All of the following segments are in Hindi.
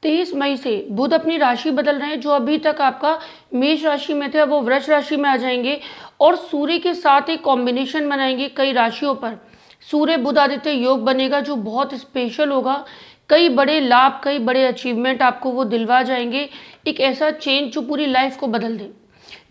23 मई से बुध अपनी राशि बदल रहे हैं। जो अभी तक आपका मेष राशि में थे वो वृष राशि में आ जाएंगे और सूर्य के साथ एक कॉम्बिनेशन बनाएंगे कई राशियों पर। सूर्य बुध आदित्य योग बनेगा जो बहुत स्पेशल होगा। कई बड़े लाभ, कई बड़े अचीवमेंट आपको वो दिलवा जाएंगे। एक ऐसा चेंज जो पूरी लाइफ को बदल दे।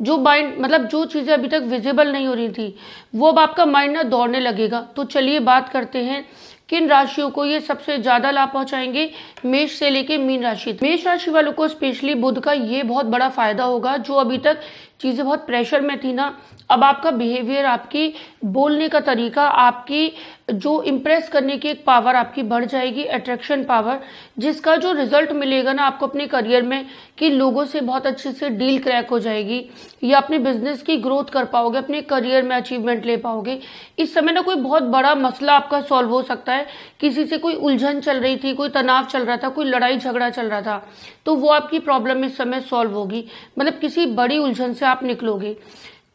जो माइंड मतलब जो चीज़ें अभी तक विजिबल नहीं हो रही थी वो अब आपका माइंड ना दौड़ने लगेगा। तो चलिए बात करते हैं किन राशियों को ये सबसे ज्यादा लाभ पहुंचाएंगे। मेष से लेके मीन राशि। मेष राशि वालों को स्पेशली बुध का ये बहुत बड़ा फायदा होगा। जो अभी तक चीजें बहुत प्रेशर में थी ना, अब आपका बिहेवियर, आपकी बोलने का तरीका, आपकी जो इम्प्रेस करने की एक पावर आपकी बढ़ जाएगी, अट्रैक्शन पावर, जिसका जो रिजल्ट मिलेगा ना आपको अपने करियर में कि लोगों से बहुत अच्छे से डील क्रैक हो जाएगी या अपने बिजनेस की ग्रोथ कर पाओगे, अपने करियर में अचीवमेंट ले पाओगे। इस समय ना कोई बहुत बड़ा मसला आपका सॉल्व हो सकता है। किसी से कोई उलझन चल रही थी, कोई तनाव चल रहा था, कोई लड़ाई झगड़ा चल रहा था, तो वो आपकी प्रॉब्लम इस समय सॉल्व होगी। मतलब किसी बड़ी उलझन से आप निकलोगे।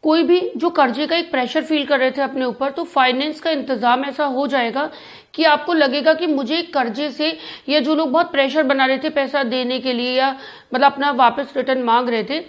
कोई भी जो कर्जे का एक प्रेशर फील कर रहे थे अपने ऊपर, तो फाइनेंस का इंतजाम ऐसा हो जाएगा कि आपको लगेगा कि मुझे कर्जे से, या जो लोग बहुत प्रेशर बना रहे थे पैसा देने के लिए या मतलब अपना वापस रिटर्न मांग रहे थे,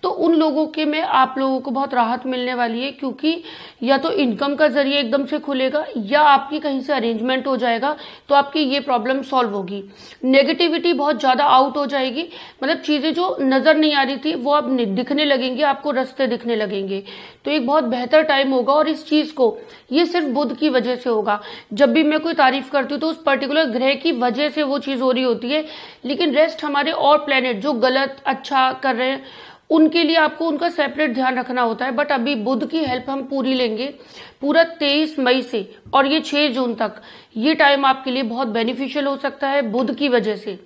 तो उन लोगों के में आप लोगों को बहुत राहत मिलने वाली है। क्योंकि या तो इनकम का जरिए एकदम से खुलेगा या आपकी कहीं से अरेंजमेंट हो जाएगा, तो आपकी ये प्रॉब्लम सॉल्व होगी। नेगेटिविटी बहुत ज्यादा आउट हो जाएगी। मतलब चीजें जो नजर नहीं आ रही थी वो अब दिखने लगेंगी, आपको रास्ते दिखने लगेंगे। तो एक बहुत बेहतर टाइम होगा और इस चीज को ये सिर्फ बुध की वजह से होगा। जब भी मैं कोई तारीफ करती हूँ तो उस पर्टिकुलर ग्रह की वजह से वो चीज हो रही होती है, लेकिन रेस्ट हमारे और प्लेनेट जो गलत अच्छा कर रहे हैं उनके लिए आपको उनका सेपरेट ध्यान रखना होता है। बट अभी बुध की हेल्प हम पूरी लेंगे पूरा 23 मई से और ये 6 जून तक। ये टाइम आपके लिए बहुत बेनिफिशियल हो सकता है बुध की वजह से।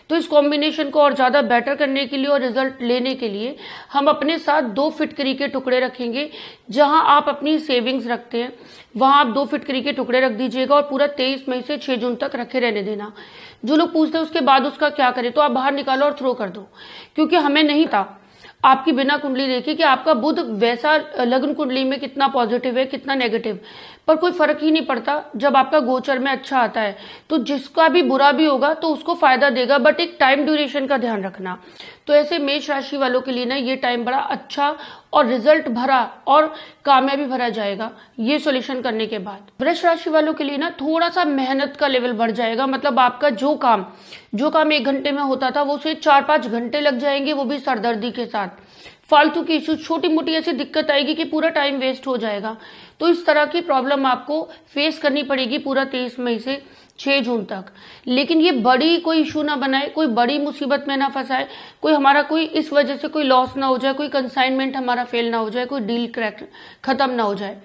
तो इस कॉम्बिनेशन को और ज्यादा बेटर करने के लिए और रिजल्ट लेने के लिए हम अपने साथ 2 फिटकरी के टुकड़े रखेंगे। जहां आप अपनी सेविंग्स रखते हैं वहां आप 2 फिटकरी के टुकड़े रख दीजिएगा और पूरा 23 मई से 6 जून तक रखे रहने देना। जो लोग पूछते हैं उसके बाद उसका क्या करें, तो आप बाहर निकालो और थ्रो कर दो, क्योंकि हमें नहीं था आपकी बिना कुंडली देखे कि आपका बुध वैसा लग्न कुंडली में कितना पॉजिटिव है कितना नेगेटिव, पर कोई फर्क ही नहीं पड़ता। जब आपका गोचर में अच्छा आता है तो जिसका भी बुरा भी होगा तो उसको फायदा देगा, बट एक टाइम ड्यूरेशन का ध्यान रखना। तो ऐसे मेष राशि वालों के लिए ना ये टाइम बड़ा अच्छा और रिजल्ट भरा और कामयाबी भरा जाएगा ये सॉल्यूशन करने के बाद। वृष राशि वालों के लिए ना थोड़ा सा मेहनत का लेवल बढ़ जाएगा। मतलब आपका जो काम 1 घंटे में होता था वो उसे 4-5 घंटे लग जाएंगे, वो भी सरदर्दी के साथ। फालतू की इश्यू, छोटी मोटी ऐसी दिक्कत आएगी कि पूरा टाइम वेस्ट हो जाएगा। तो इस तरह की प्रॉब्लम आपको फेस करनी पड़ेगी पूरा 23 मई से 6 जून तक। लेकिन ये बड़ी कोई इशू ना बनाए, कोई बड़ी मुसीबत में ना फंसाए, कोई हमारा कोई इस वजह से कोई लॉस ना हो जाए, कोई कंसाइनमेंट हमारा फेल ना हो जाए, कोई डील क्रैक खत्म ना हो जाए।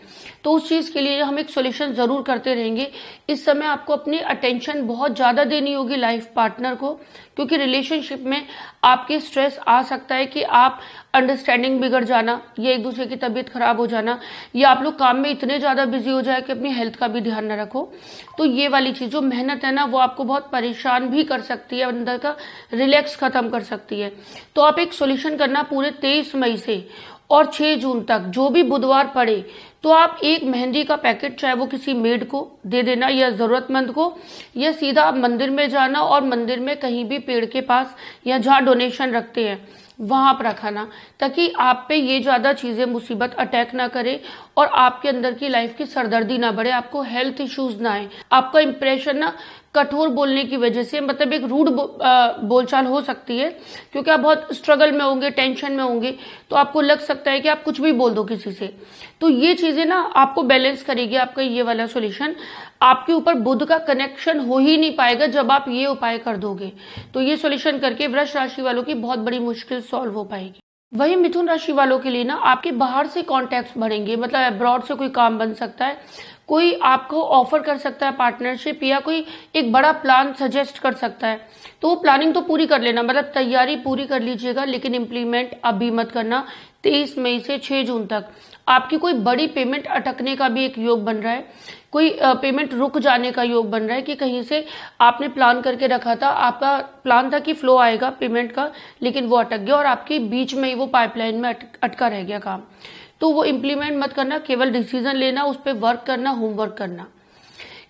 तो उस चीज के लिए हम एक सॉल्यूशन जरूर करते रहेंगे। इस समय आपको अपनी अटेंशन बहुत ज्यादा देनी होगी लाइफ पार्टनर को, क्योंकि रिलेशनशिप में आपके स्ट्रेस आ सकता है कि आप अंडरस्टैंडिंग बिगड़ जाना या एक दूसरे की तबीयत खराब हो जाना, या आप लोग काम में इतने ज्यादा बिजी हो जाए कि अपनी हेल्थ का भी ध्यान न रखो। तो ये वाली चीज जो मेहनत है ना वो आपको बहुत परेशान भी कर सकती है, अंदर का रिलैक्स खत्म कर सकती है। तो आप एक सॉल्यूशन करना पूरे 23 मई से और 6 जून तक जो भी बुधवार पड़े, तो आप एक मेहंदी का पैकेट चाहे वो किसी मेड को दे देना या जरूरतमंद को, या सीधा आप मंदिर में जाना और मंदिर में कहीं भी पेड़ के पास या जहां डोनेशन रखते हैं वहां पर रखाना, ताकि आप पे ये ज्यादा चीजें मुसीबत अटैक ना करे और आपके अंदर की लाइफ की सरदर्दी ना बढ़े, आपको हेल्थ इश्यूज ना आए। आपका इंप्रेशन ना कठोर बोलने की वजह से, मतलब एक रूड बोलचाल हो सकती है, क्योंकि आप बहुत स्ट्रगल में होंगे, टेंशन में होंगे, तो आपको लग सकता है कि आप कुछ भी बोल दो किसी से। तो ये चीजें ना आपको बैलेंस करेगी आपका ये वाला सॉल्यूशन। आपके ऊपर बुध का कनेक्शन हो ही नहीं पाएगा जब आप ये उपाय कर दोगे। तो ये सॉल्यूशन करके वृष राशि वालों की बहुत बड़ी मुश्किल सॉल्व हो पाएगी। वही मिथुन राशि वालों के लिए ना आपके बाहर से कॉन्टैक्ट्स बढ़ेंगे। मतलब अब्रॉड से कोई काम बन सकता है, कोई आपको ऑफर कर सकता है पार्टनरशिप, या कोई एक बड़ा प्लान सजेस्ट कर सकता है। तो वो प्लानिंग तो पूरी कर लेना, मतलब तैयारी पूरी कर लीजिएगा, लेकिन इम्प्लीमेंट अभी मत करना। 23 मई से 6 जून तक आपकी कोई बड़ी पेमेंट अटकने का भी एक योग बन रहा है, कोई पेमेंट रुक जाने का योग बन रहा है कि कहीं से आपने प्लान करके रखा था, आपका प्लान था कि फ्लो आएगा पेमेंट का, लेकिन वो अटक गया और आपके बीच में ही वो पाइपलाइन में अटका रह गया काम। तो वो इम्प्लीमेंट मत करना, केवल डिसीजन लेना, उस पर वर्क करना, होमवर्क करना।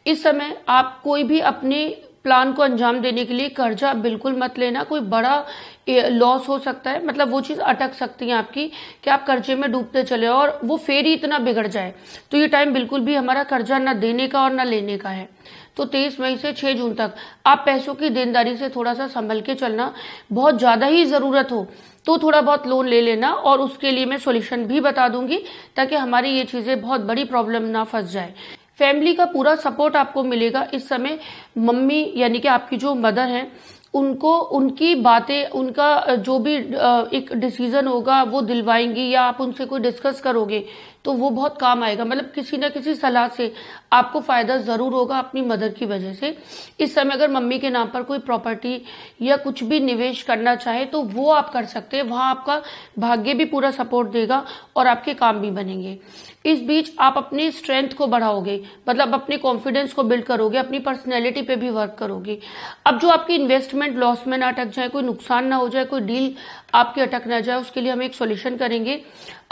इस समय आप कोई भी अपने प्लान को अंजाम देने के लिए कर्जा बिल्कुल मत लेना। कोई बड़ा लॉस हो सकता है, मतलब वो चीज़ अटक सकती है आपकी कि आप कर्जे में डूबते चले और वो फेर ही इतना बिगड़ जाए। तो ये टाइम बिल्कुल भी हमारा कर्जा ना देने का और ना लेने का है। तो 23 मई से 6 जून तक आप पैसों की देनदारी से थोड़ा सा संभल के चलना। बहुत ज़्यादा ही ज़रूरत हो तो थोड़ा बहुत लोन ले लेना, और उसके लिए मैं सॉल्यूशन भी बता दूंगी ताकि हमारी ये चीज़ें बहुत बड़ी प्रॉब्लम ना फंस जाए। फैमिली का पूरा सपोर्ट आपको मिलेगा इस समय। मम्मी यानी कि आपकी जो मदर हैं, उनको उनकी बातें, उनका जो भी एक डिसीजन होगा वो दिलवाएंगी, या आप उनसे कोई डिस्कस करोगे तो वो बहुत काम आएगा। मतलब किसी ना किसी सलाह से आपको फायदा जरूर होगा अपनी मदर की वजह से। इस समय अगर मम्मी के नाम पर कोई प्रॉपर्टी या कुछ भी निवेश करना चाहे तो वो आप कर सकते हैं। वहां आपका भाग्य भी पूरा सपोर्ट देगा और आपके काम भी बनेंगे। इस बीच आप अपनी स्ट्रेंथ को बढ़ाओगे, मतलब अपने कॉन्फिडेंस को बिल्ड करोगे, अपनी पर्सनैलिटी पे भी वर्क करोगे। अब जो आपकी इन्वेस्टमेंट लॉस में ना अटक जाए, कोई नुकसान ना हो जाए, कोई डील आपकी अटक ना जाए, उसके लिए हम एक सॉल्यूशन करेंगे।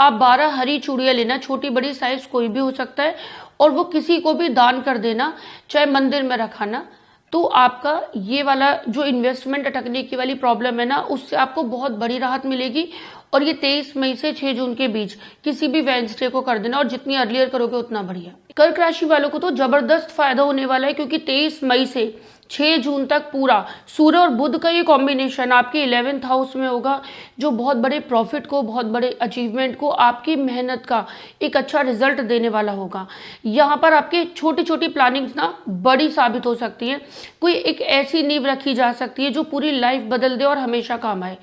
आप 12 हरी चूड़ियां लेना, छोटी बड़ी साइज कोई भी हो सकता है, और वो किसी को भी दान कर देना, चाहे मंदिर में रखाना। तो आपका ये वाला जो इन्वेस्टमेंट अटकने की वाली प्रॉब्लम है ना, उससे आपको बहुत बड़ी राहत मिलेगी। और ये 23 मई से 6 जून के बीच किसी भी वेडनेसडे को कर देना, और जितनी अर्लियर करोगे उतना बढ़िया। कर्क राशि वालों को तो जबरदस्त फायदा होने वाला है, क्योंकि 23 मई से 6 जून तक पूरा सूर्य और बुध का ये कॉम्बिनेशन आपके 11th हाउस में होगा, जो बहुत बड़े प्रॉफिट को, बहुत बड़े अचीवमेंट को, आपकी मेहनत का एक अच्छा रिजल्ट देने वाला होगा। यहाँ पर आपके छोटी छोटी प्लानिंग्स ना बड़ी साबित हो सकती हैं। कोई एक ऐसी नींव रखी जा सकती है जो पूरी लाइफ बदल दे और हमेशा काम आए।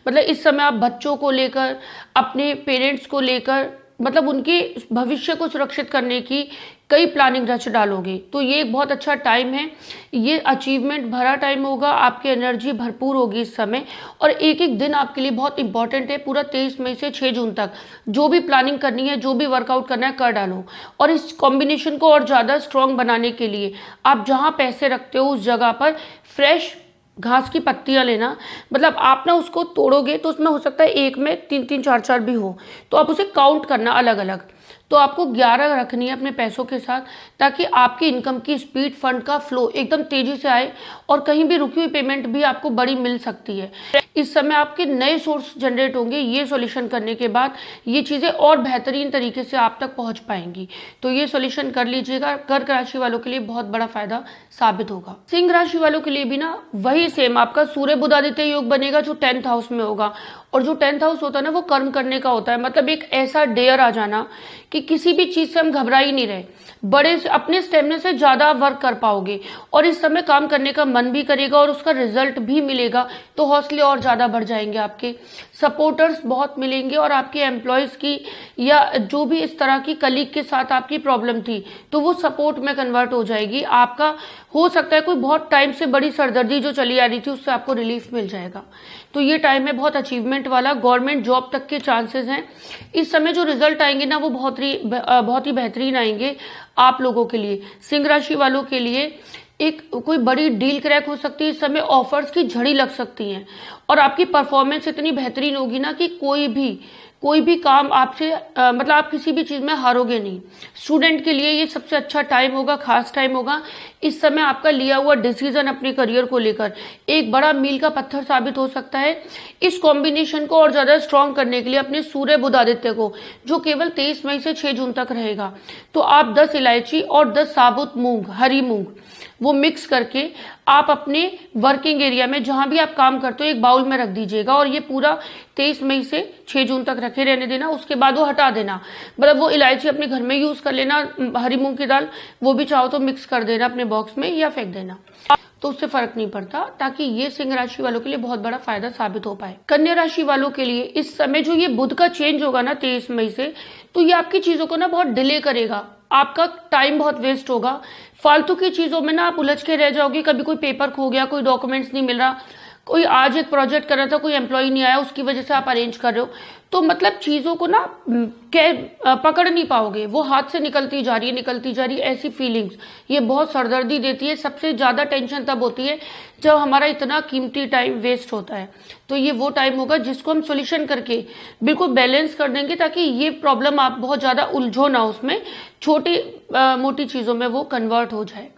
मतलब इस समय आप बच्चों को लेकर, अपने पेरेंट्स को लेकर, मतलब उनके भविष्य को सुरक्षित करने की कई प्लानिंग रच डालोगे। तो ये एक बहुत अच्छा टाइम है, ये अचीवमेंट भरा टाइम होगा, आपकी एनर्जी भरपूर होगी इस समय। और एक एक दिन आपके लिए बहुत इंपॉर्टेंट है। पूरा 23 मई से 6 जून तक जो भी प्लानिंग करनी है, जो भी वर्कआउट करना है, कर डालो। और इस कॉम्बिनेशन को और ज़्यादा स्ट्रॉन्ग बनाने के लिए आप जहाँ पैसे रखते हो उस जगह पर फ्रेश घास की पत्तियां लेना। मतलब आप ना उसको तोड़ोगे तो उसमें हो सकता है एक में 3-3 4-4 भी हो, तो आप उसे काउंट करना अलग अलग। तो आपको 11 रखनी है अपने पैसों के साथ, ताकि आपकी इनकम की स्पीड, फंड का फ्लो एकदम तेजी से आए, और कहीं भी रुकी हुई पेमेंट भी आपको बड़ी मिल सकती है। इस समय आपके नए सोर्स जनरेट होंगे। ये सॉल्यूशन करने के बाद ये चीज़ें और बेहतरीन तरीके से आप तक पहुंच पाएंगी। तो ये सॉल्यूशन कर लीजिएगा। कर्क राशि वालों के लिए बहुत बड़ा फायदा साबित होगा। सिंह राशि वालों के लिए भी ना वही सेम आपका सूर्य बुध आदित्य योग बनेगा, जो 10th हाउस में होगा। और जो 10th हाउस होता है ना, वो कर्म करने का होता है। मतलब एक ऐसा डेयर आ जाना कि किसी भी चीज से हम घबरा ही नहीं रहे, बड़े से अपने स्टेमिना से ज्यादा वर्क कर पाओगे, और इस समय काम करने का मन भी करेगा और उसका रिजल्ट भी मिलेगा। तो हौसले और ज्यादा बढ़ जाएंगे आपके। सपोर्टर्स बहुत मिलेंगे, और आपके एम्प्लॉयज की या जो भी इस तरह की कलीग के साथ आपकी प्रॉब्लम थी, तो वो सपोर्ट में कन्वर्ट हो जाएगी। आपका हो सकता है कोई बहुत टाइम से बड़ी सरदर्दी जो चली आ रही थी, उससे आपको रिलीफ मिल जाएगा। तो ये टाइम है बहुत अचीवमेंट वाला। गवर्नमेंट जॉब तक के चांसेस हैं। इस समय जो रिजल्ट आएंगे ना, वो बहुत ही बेहतरीन आएंगे आप लोगों के लिए। सिंह राशि वालों के लिए एक कोई बड़ी डील क्रैक हो सकती है। इस समय ऑफर्स की झड़ी लग सकती है, और आपकी परफॉर्मेंस इतनी बेहतरीन होगी ना कि कोई भी काम आपसे मतलब आप किसी भी चीज में हारोगे नहीं। स्टूडेंट के लिए ये सबसे अच्छा टाइम होगा, खास टाइम होगा। इस समय आपका लिया हुआ डिसीजन अपने करियर को लेकर एक बड़ा मील का पत्थर साबित हो सकता है। इस कॉम्बिनेशन को और ज्यादा स्ट्रॉन्ग करने के लिए अपने सूर्य बुध आदित्य को, जो केवल 23 मई से 6 जून तक रहेगा, तो आप 10 इलायची और 10 साबुत मूंग, हरी मूंग, वो मिक्स करके आप अपने वर्किंग एरिया में जहां भी आप काम करते हो एक बाउल में रख दीजिएगा। और ये पूरा 23 मई से 6 जून तक रखे रहने देना। उसके बाद वो हटा देना। मतलब वो इलायची अपने घर में यूज कर लेना, हरी मूंग की दाल वो भी चाहो तो मिक्स कर देना अपने बॉक्स में या फेंक देना, तो उससे फर्क नहीं पड़ता। ताकि ये सिंह राशि वालों के लिए बहुत बड़ा फायदा साबित हो पाए। कन्या राशि वालों के लिए इस समय जो ये बुध का चेंज होगा ना 23 मई से, तो ये आपकी चीजों को ना बहुत डिले करेगा। आपका टाइम बहुत वेस्ट होगा। फालतू की चीजों में ना आप उलझ के रह जाओगे। कभी कोई पेपर खो गया, कोई डॉक्यूमेंट्स नहीं मिल रहा, कोई आज एक प्रोजेक्ट कर रहा था, कोई एम्प्लॉय नहीं आया, उसकी वजह से आप अरेंज कर रहे हो। तो मतलब चीजों को ना पकड़ नहीं पाओगे, वो हाथ से निकलती जा रही है ऐसी फीलिंग्स ये बहुत सरदर्दी देती है। सबसे ज्यादा टेंशन तब होती है जब हमारा इतना कीमती टाइम वेस्ट होता है। तो ये वो टाइम होगा जिसको हम सोल्यूशन करके बिल्कुल बैलेंस कर देंगे, ताकि ये प्रॉब्लम आप बहुत ज्यादा उलझो ना उसमें, छोटी मोटी चीजों में वो कन्वर्ट हो जाए।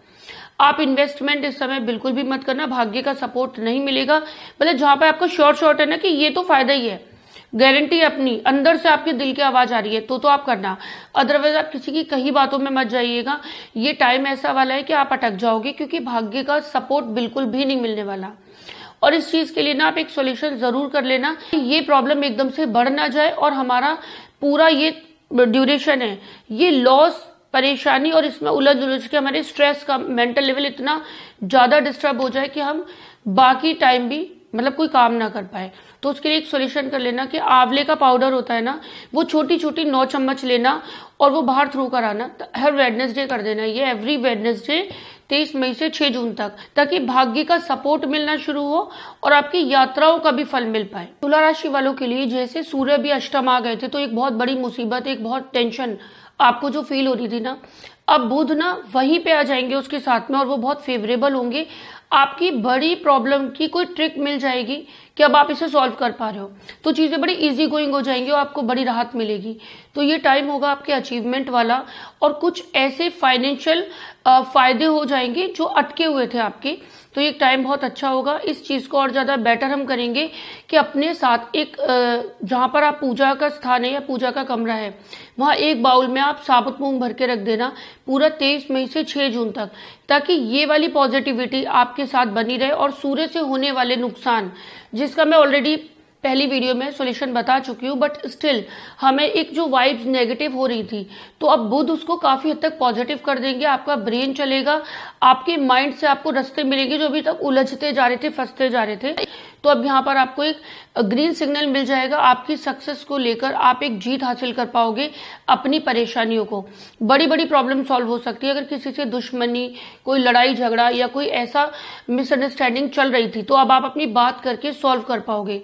आप इन्वेस्टमेंट इस समय बिल्कुल भी मत करना, भाग्य का सपोर्ट नहीं मिलेगा। मतलब जहां पे आपको शॉर्ट है ना कि ये तो फायदा ही है, गारंटी अपनी अंदर से आपके दिल की आवाज आ रही है तो आप करना, अदरवाइज आप किसी की कही बातों में मत जाइएगा। ये टाइम ऐसा वाला है कि आप अटक जाओगे, क्योंकि भाग्य का सपोर्ट बिल्कुल भी नहीं मिलने वाला। और इस चीज के लिए ना आप एक सॉल्यूशन जरूर कर लेना, ये प्रॉब्लम एकदम से बढ़ ना जाए और हमारा पूरा ये ड्यूरेशन है ये लॉस, परेशानी और इसमें उलझ उलझ के हमारे स्ट्रेस का मेंटल लेवल इतना ज्यादा डिस्टर्ब हो जाए कि हम बाकी टाइम भी मतलब कोई काम ना कर पाए। तो उसके लिए एक सॉल्यूशन कर लेना कि आंवले का पाउडर होता है ना, वो छोटी छोटी 9 चम्मच लेना और वो बाहर थ्रू कराना। हर वेडनेसडे कर देना, ये एवरी वेडनेसडे 23 मई से 6 जून तक, ताकि भाग्य का सपोर्ट मिलना शुरू हो और आपकी यात्राओं का भी फल मिल पाए। तुला राशि वालों के लिए जैसे सूर्य भी अष्टम आ गए थे तो एक बहुत बड़ी मुसीबत, एक बहुत टेंशन आपको जो फील हो रही थी ना, अब बुध ना वहीं पे आ जाएंगे उसके साथ में और वो बहुत फेवरेबल होंगे। आपकी बड़ी प्रॉब्लम की कोई ट्रिक मिल जाएगी कि अब आप इसे सॉल्व कर पा रहे हो, तो चीजें बड़ी इजी गोइंग हो जाएंगी और आपको बड़ी राहत मिलेगी। तो ये टाइम होगा आपके अचीवमेंट वाला और कुछ ऐसे फाइनेंशियल फायदे हो जाएंगे जो अटके हुए थे आपके। तो ये टाइम बहुत अच्छा होगा। इस चीज को और ज्यादा बेटर हम करेंगे कि अपने साथ एक जहां पर आप पूजा का स्थान है या पूजा का कमरा है वहां एक बाउल में आप साबुत मूंग भर के रख देना पूरा 23 मई से 6 जून तक, ताकि ये वाली पॉजिटिविटी आपके साथ बनी रहे और सूर्य से होने वाले नुकसान, जिसका मैं ऑलरेडी पहली वीडियो में सॉल्यूशन बता चुकी हूँ, बट स्टिल हमें एक जो वाइब्स नेगेटिव हो रही थी तो अब बुध उसको काफी हद तक पॉजिटिव कर देंगे। आपका ब्रेन चलेगा, आपके माइंड से आपको रास्ते मिलेंगे जो अभी तक उलझते जा रहे थे, फंसते जा रहे थे। तो अब यहाँ पर आपको एक ग्रीन सिग्नल मिल जाएगा, आपकी सक्सेस को लेकर आप एक जीत हासिल कर पाओगे अपनी परेशानियों को। बड़ी बड़ी प्रॉब्लम सॉल्व हो सकती है। अगर किसी से दुश्मनी, कोई लड़ाई झगड़ा या कोई ऐसा मिसअंडरस्टैंडिंग चल रही थी तो अब आप अपनी बात करके सॉल्व कर पाओगे।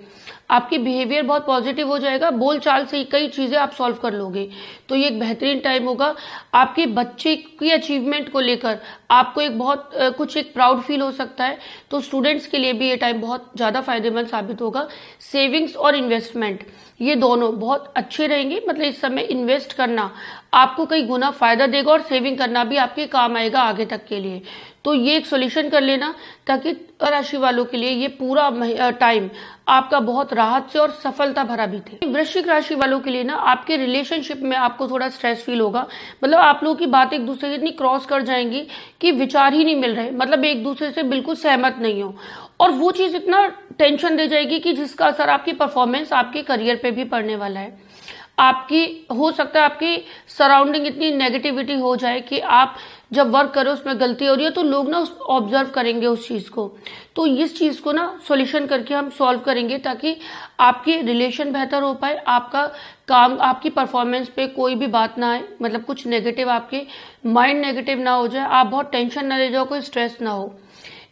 आपकी बिहेवियर बहुत पॉजिटिव हो जाएगा, बोल चाल से ही कई चीजें आप सॉल्व कर लोगे। तो ये एक बेहतरीन टाइम होगा। आपके बच्चे की अचीवमेंट को लेकर आपको एक बहुत कुछ एक प्राउड फील हो सकता है। तो स्टूडेंट्स के लिए भी ये टाइम बहुत ज्यादा फायदेमंद साबित होगा। सेविंग्स और इन्वेस्टमेंट ये दोनों बहुत अच्छे रहेंगे। मतलब इस समय इन्वेस्ट करना आपको कई गुना फायदा देगा और सेविंग करना भी आपके काम आएगा आगे तक के लिए। तो ये एक सॉल्यूशन कर लेना ताकि राशि वालों के लिए ये पूरा टाइम आपका बहुत राहत से और सफलता भरा बीते। वृश्चिक राशि वालों के लिए ना आपके रिलेशनशिप में आपको थोड़ा स्ट्रेस फील होगा। मतलब आप लोगों की बात एक दूसरे की इतनी क्रॉस कर जाएंगी कि विचार ही नहीं मिल रहे, मतलब एक दूसरे से बिल्कुल सहमत नहीं हो, और वो चीज इतना टेंशन दे जाएगी कि जिसका असर आपकी परफॉर्मेंस, आपके करियर पे भी पड़ने वाला है। आपकी हो सकता है आपकी सराउंडिंग इतनी नेगेटिविटी हो जाए कि आप जब वर्क करो उसमें गलती हो रही है तो लोग ना ऑब्जर्व करेंगे उस चीज को। तो इस चीज को ना सॉल्यूशन करके हम सॉल्व करेंगे ताकि आपकी रिलेशन बेहतर हो पाए, आपका काम, आपकी परफॉर्मेंस पे कोई भी बात ना आए, मतलब कुछ नेगेटिव आपके माइंड नेगेटिव ना हो जाए, आप बहुत टेंशन ना ले जाओ, कोई स्ट्रेस ना हो।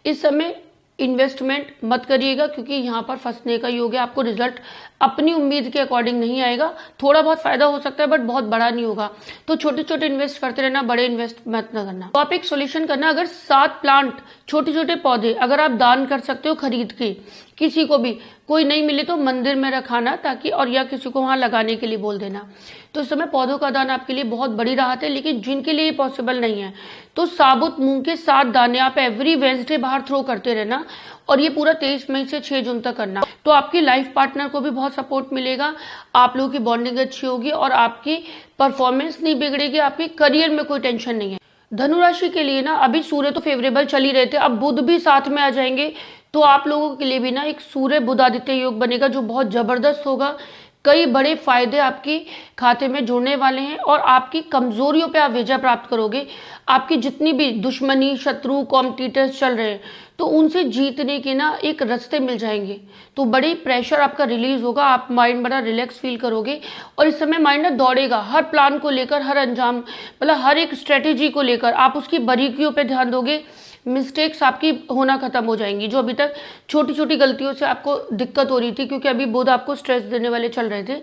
इस समय इन्वेस्टमेंट मत करिएगा क्योंकि यहाँ पर फंसने का योग है। आपको रिजल्ट अपनी उम्मीद के अकॉर्डिंग नहीं आएगा। थोड़ा बहुत फायदा हो सकता है बट बहुत बड़ा नहीं होगा। तो छोटे छोटे इन्वेस्ट करते रहना, बड़े इन्वेस्ट मत न करना। तो आप एक सॉल्यूशन करना, अगर 7 प्लांट, छोटे छोटे पौधे अगर आप दान कर सकते हो खरीद के, किसी को भी, कोई नहीं मिले तो मंदिर में रखाना ताकि, और या किसी को वहां लगाने के लिए बोल देना। तो इस समय पौधों का दान आपके लिए बहुत बड़ी राहत है। लेकिन जिनके लिए पॉसिबल नहीं है तो साबुत मूंग के 7 दाने आप एवरी वेडनेसडे बाहर थ्रो करते रहना और ये पूरा 23 मई से 6 जून तक करना। तो आपके लाइफ पार्टनर को भी बहुत सपोर्ट मिलेगा, आप लोगों की बॉन्डिंग अच्छी होगी और आपकी परफॉर्मेंस नहीं बिगड़ेगी, आपके करियर में कोई टेंशन नहीं है। धनु राशि के लिए ना अभी सूर्य तो फेवरेबल चल ही रहे थे, अब बुध भी साथ में आ जाएंगे तो आप लोगों के लिए भी ना एक सूर्य बुध आदित्य योग बनेगा जो बहुत जबरदस्त होगा। कई बड़े फायदे आपके खाते में जुड़ने वाले हैं और आपकी कमजोरियों पे आप विजय प्राप्त करोगे। आपकी जितनी भी दुश्मनी, शत्रु, कॉम्पिटिटर्स चल रहे हैं तो उनसे जीतने के ना एक रास्ते मिल जाएंगे। तो बड़े प्रेशर आपका रिलीज होगा, आप माइंड बड़ा रिलैक्स फील करोगे और इस समय माइंड ना दौड़ेगा हर प्लान को लेकर, हर अंजाम, मतलब हर एक स्ट्रेटेजी को लेकर आप उसकी बारीकियों पे ध्यान दोगे। मिस्टेक्स आपकी होना खत्म हो जाएंगी। जो अभी तक छोटी छोटी गलतियों से आपको दिक्कत हो रही थी क्योंकि अभी बुध आपको स्ट्रेस देने वाले चल रहे थे,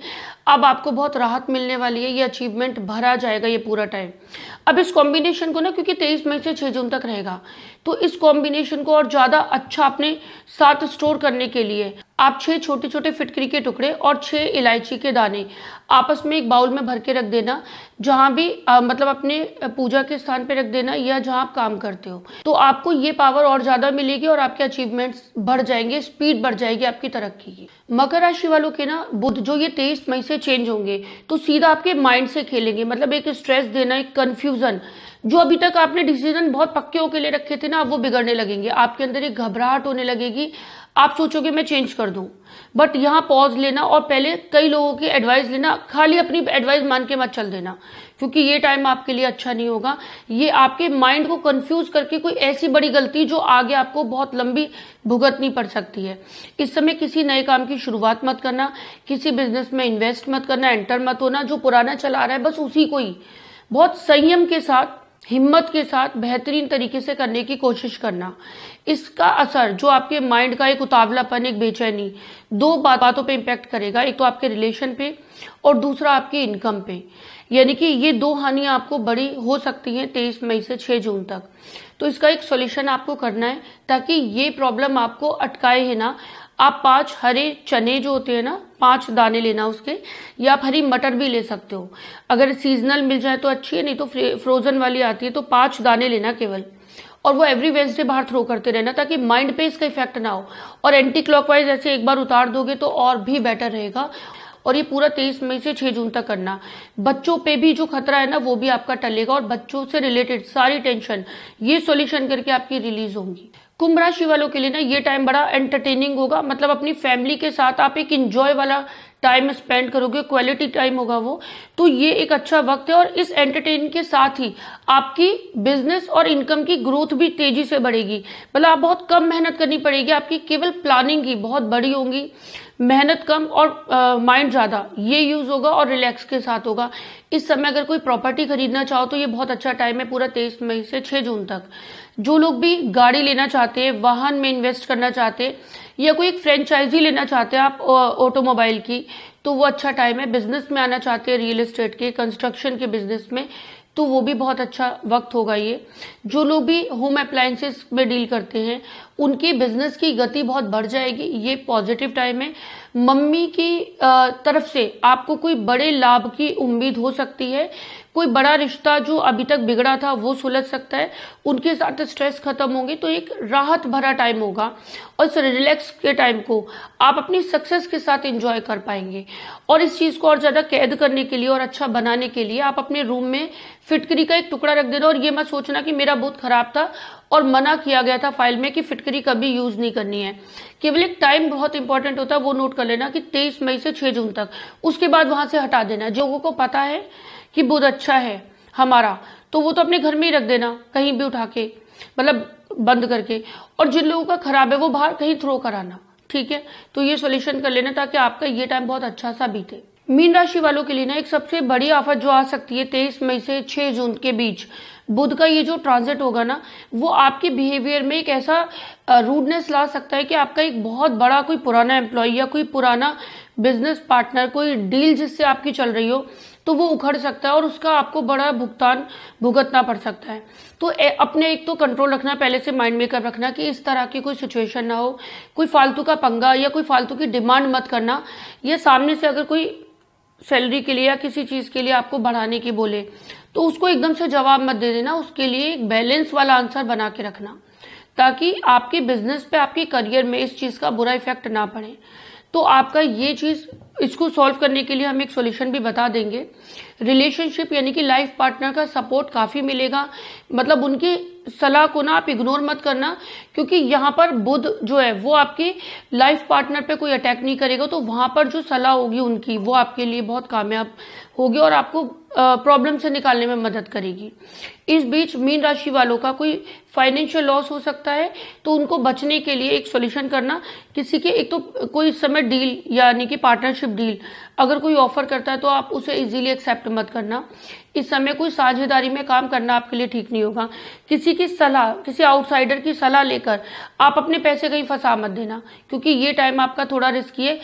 अब आपको बहुत राहत मिलने वाली है, ये अचीवमेंट भरा जाएगा ये पूरा टाइम। अब इस कॉम्बिनेशन को ना, क्योंकि 23 मई से 6 जून तक रहेगा, तो इस कॉम्बिनेशन को और ज़्यादा अच्छा अपने साथ स्टोर करने के लिए आप 6 छोटे छोटे फिटकरी के टुकड़े और 6 इलायची के दाने आपस में एक बाउल में भर के रख देना, जहाँ भी मतलब अपने पूजा के स्थान पे रख देना या जहाँ आप काम करते हो। तो आपको ये पावर और ज़्यादा मिलेगी और आपके अचीवमेंट्स बढ़ जाएंगे, स्पीड बढ़ जाएगी आपकी तरक्की की। मकर राशि वालों के ना बुध जो ये 23 मई से चेंज होंगे, तो सीधा आपके माइंड से खेलेंगे, मतलब एक स्ट्रेस देना, एक कन्फ्यूजन। जो अभी तक आपने डिसीजन बहुत पक्के होके ले रखे थे ना, अब वो बिगड़ने लगेंगे, आपके अंदर एक घबराहट होने लगेगी, आप सोचोगे मैं चेंज कर दूं। बट यहाँ पॉज लेना और पहले कई लोगों की एडवाइस लेना, खाली अपनी एडवाइस मान के मत चल देना, क्योंकि ये टाइम आपके लिए अच्छा नहीं होगा। ये आपके माइंड को कंफ्यूज करके कोई ऐसी बड़ी गलती जो आगे आपको बहुत लंबी भुगतनी पड़ सकती है। इस समय किसी नए काम की शुरुआत मत करना, किसी बिजनेस में इन्वेस्ट मत करना, एंटर मत होना। जो पुराना चला रहा है बस उसी को ही बहुत संयम के साथ, हिम्मत के साथ बेहतरीन तरीके से करने की कोशिश करना। इसका असर जो आपके माइंड का एक उतावलापन, एक बेचैनी, दो बातों पे इम्पैक्ट करेगा। एक तो आपके रिलेशन पे और दूसरा आपकी इनकम पे, यानी कि ये दो हानियां आपको बड़ी हो सकती हैं 23 मई से 6 जून तक। तो इसका एक सॉल्यूशन आपको करना है ताकि ये प्रॉब्लम आपको अटकाए है ना। आप 5 हरे चने जो होते हैं ना, 5 दाने लेना उसके, या आप हरी मटर भी ले सकते हो, अगर सीजनल मिल जाए तो अच्छी है, नहीं तो फ्रोजन वाली आती है। तो 5 दाने लेना केवल, और वो एवरी वेंसडे बाहर थ्रो करते रहना ताकि माइंड पे इसका इफेक्ट ना हो। और एंटी क्लॉकवाइज ऐसे एक बार उतार दोगे तो और भी बेटर रहेगा। और ये पूरा 23 मई से 6 जून तक करना। बच्चों पे भी जो खतरा है ना वो भी आपका टलेगा, और बच्चों से रिलेटेड सारी टेंशन ये सॉल्यूशन करके आपकी रिलीज होंगी। कुंभ राशि वालों के लिए ना ये टाइम बड़ा एंटरटेनिंग होगा, मतलब अपनी फैमिली के साथ आप एक इंजॉय वाला टाइम स्पेंड करोगे, क्वालिटी टाइम होगा वो। तो ये एक अच्छा वक्त है, और इस एंटरटेनिंग के साथ ही आपकी बिजनेस और इनकम की ग्रोथ भी तेजी से बढ़ेगी। मतलब आप बहुत कम मेहनत करनी पड़ेगी, आपकी केवल प्लानिंग ही बहुत बड़ी होंगी, मेहनत कम और माइंड ज्यादा, ये यूज होगा और रिलैक्स के साथ होगा। इस समय अगर कोई प्रॉपर्टी खरीदना चाहो तो ये बहुत अच्छा टाइम है, पूरा 23 मई से 6 जून तक। जो लोग भी गाड़ी लेना चाहते हैं, वाहन में इन्वेस्ट करना चाहते हैं, या कोई एक फ्रेंचाइजी लेना चाहते हैं आप ऑटोमोबाइल की, तो वो अच्छा टाइम है। बिजनेस में आना चाहते हैं, रियल एस्टेट के, कंस्ट्रक्शन के बिजनेस में, तो वो भी बहुत अच्छा वक्त होगा ये। जो लोग भी होम अप्लायंसेस में डील करते हैं उनकी बिजनेस की गति बहुत बढ़ जाएगी, ये पॉजिटिव टाइम है। मम्मी की तरफ से आपको कोई बड़े लाभ की उम्मीद हो सकती है। कोई बड़ा रिश्ता जो अभी तक बिगड़ा था वो सुलझ सकता है, उनके साथ स्ट्रेस खत्म होंगे, तो एक राहत भरा टाइम होगा। और इस रिलैक्स के टाइम को आप अपनी सक्सेस के साथ एंजॉय कर पाएंगे। और इस चीज को और ज्यादा कैद करने के लिए और अच्छा बनाने के लिए आप अपने रूम में फिटकरी का एक टुकड़ा रख देना, और ये मत सोचना कि मेरा बहुत खराब था और मना किया गया था फाइल में कि फिटकरी कभी यूज नहीं करनी है। केवल एक टाइम बहुत इंपॉर्टेंट होता है, वो नोट कर लेना कि 23 मई से 6 जून तक, उसके बाद वहां से हटा देना। जो लोगों को पता है कि बुध अच्छा है हमारा, तो वो तो अपने घर में ही रख देना, कहीं भी उठा के, मतलब बंद करके। और जिन लोगों का खराब है वो बाहर कहीं थ्रो कराना, ठीक है। तो ये सॉल्यूशन कर लेना ताकि आपका ये टाइम बहुत अच्छा सा बीते। मीन राशि वालों के लिए ना एक सबसे बड़ी आफत जो आ सकती है 23 मई से 6 जून के बीच, बुध का ये जो ट्रांजिट होगा ना, वो आपके बिहेवियर में एक ऐसा रूडनेस ला सकता है कि आपका एक बहुत बड़ा कोई पुराना एम्प्लॉय या कोई पुराना बिजनेस पार्टनर, कोई डील जिससे आपकी चल रही हो, तो वो उखड़ सकता है और उसका आपको बड़ा भुगतान भुगतना पड़ सकता है। तो अपने एक तो कंट्रोल रखना, पहले से माइंड मेकअप रखना कि इस तरह की कोई सिचुएशन ना हो। कोई फालतू का पंगा या कोई फालतू की डिमांड मत करना, या सामने से अगर कोई सैलरी के लिए या किसी चीज के लिए आपको बढ़ाने की बोले तो उसको एकदम से जवाब मत दे देना। उसके लिए एक बैलेंस वाला आंसर बना के रखना ताकि आपके बिजनेस पे, आपके करियर में इस चीज का बुरा इफेक्ट ना पड़े। तो आपका ये चीज, इसको सॉल्व करने के लिए हम एक सॉल्यूशन भी बता देंगे। रिलेशनशिप यानी कि लाइफ पार्टनर का सपोर्ट काफी मिलेगा, मतलब उनकी सलाह को ना आप इग्नोर मत करना, क्योंकि यहाँ पर बुध जो है वो आपके लाइफ पार्टनर पे कोई अटैक नहीं करेगा, तो वहां पर जो सलाह होगी उनकी वो आपके लिए बहुत कामयाब होगी और आपको प्रॉब्लम से निकालने में मदद करेगी। इस बीच मीन राशि वालों का कोई फाइनेंशियल लॉस हो सकता है, तो उनको बचने के लिए एक सॉल्यूशन करना, किसी के एक तो कोई इस समय डील यानी कि पार्टनरशिप डील अगर कोई ऑफर करता है तो आप उसे इजीली एक्सेप्ट मत करना। इस समय कोई साझेदारी में काम करना आपके लिए ठीक नहीं होगा। किसी की सलाह, किसी आउटसाइडर की सलाह लेकर आप अपने पैसे कहीं फंसा मत देना, क्योंकि ये टाइम आपका थोड़ा रिस्की है।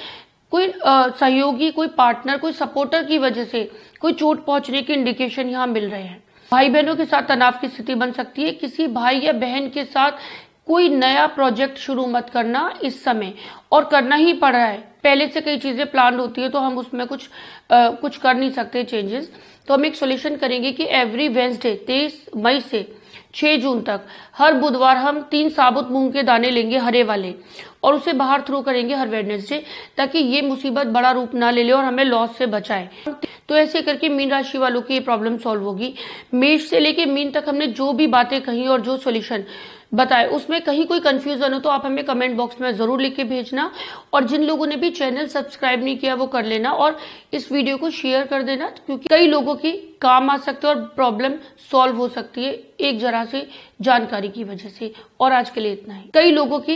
कोई सहयोगी, कोई पार्टनर, कोई सपोर्टर की वजह से कोई चोट पहुंचने के इंडिकेशन यहाँ मिल रहे हैं। भाई बहनों के साथ तनाव की स्थिति बन सकती है। किसी भाई या बहन के साथ कोई नया प्रोजेक्ट शुरू मत करना इस समय, और करना ही पड़ रहा है। पहले से कई चीजें प्लान होती है तो हम उसमें कुछ कर नहीं सकते चेंजेस। तो हम एक सॉल्यूशन करेंगे कि एवरी वेंसडे 23 मई से 6 जून तक हर बुधवार हम 3 साबुत मूंग के दाने लेंगे, हरे वाले, और उसे बाहर थ्रो करेंगे हर वेडनेसडे, ताकि ये मुसीबत बड़ा रूप ना ले ले और हमें लॉस से बचाए। तो ऐसे करके मीन राशि वालों की ये प्रॉब्लम सॉल्व होगी। मेष से लेके मीन तक हमने जो भी बातें कही और जो सॉल्यूशन बताए, उसमें कहीं कोई कंफ्यूजन हो तो आप हमें कमेंट बॉक्स में जरूर लिख के भेजना। और जिन लोगों ने भी चैनल सब्सक्राइब नहीं किया वो कर लेना, और इस वीडियो को शेयर कर देना, क्योंकि कई लोगों की काम आ सकते हैं और प्रॉब्लम सॉल्व हो सकती है एक जरा से जानकारी की वजह से। और आज के लिए इतना ही। कई लोगों की